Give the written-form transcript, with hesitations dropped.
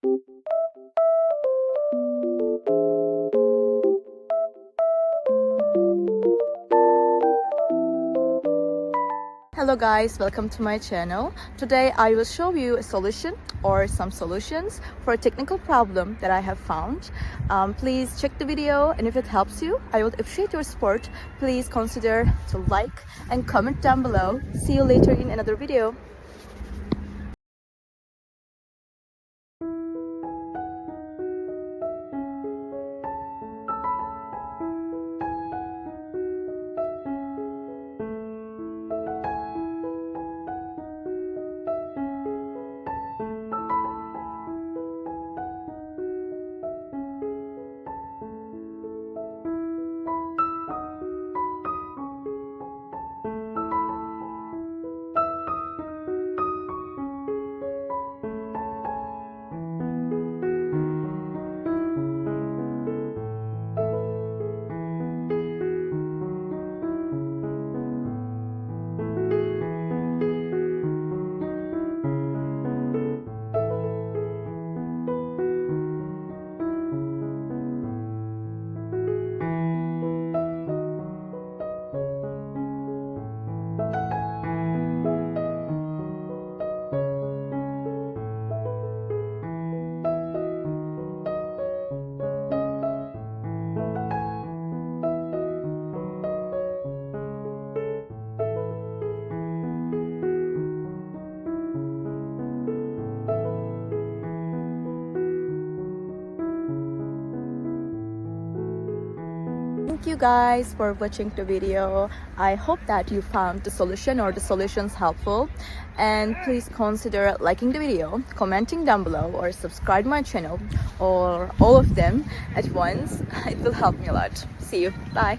Hello guys, welcome to my channel. Today I will show you a solution or some solutions for a technical problem that I have found. Please check the video, and if it helps you, I would appreciate your support. Please consider to like and comment down below. See you later in another video. Thank you guys for watching the video. I hope that you found the solution or the solutions helpful, and please consider liking the video, commenting down below, or subscribe my channel, or all of them at once. It will help me a lot. See you. Bye.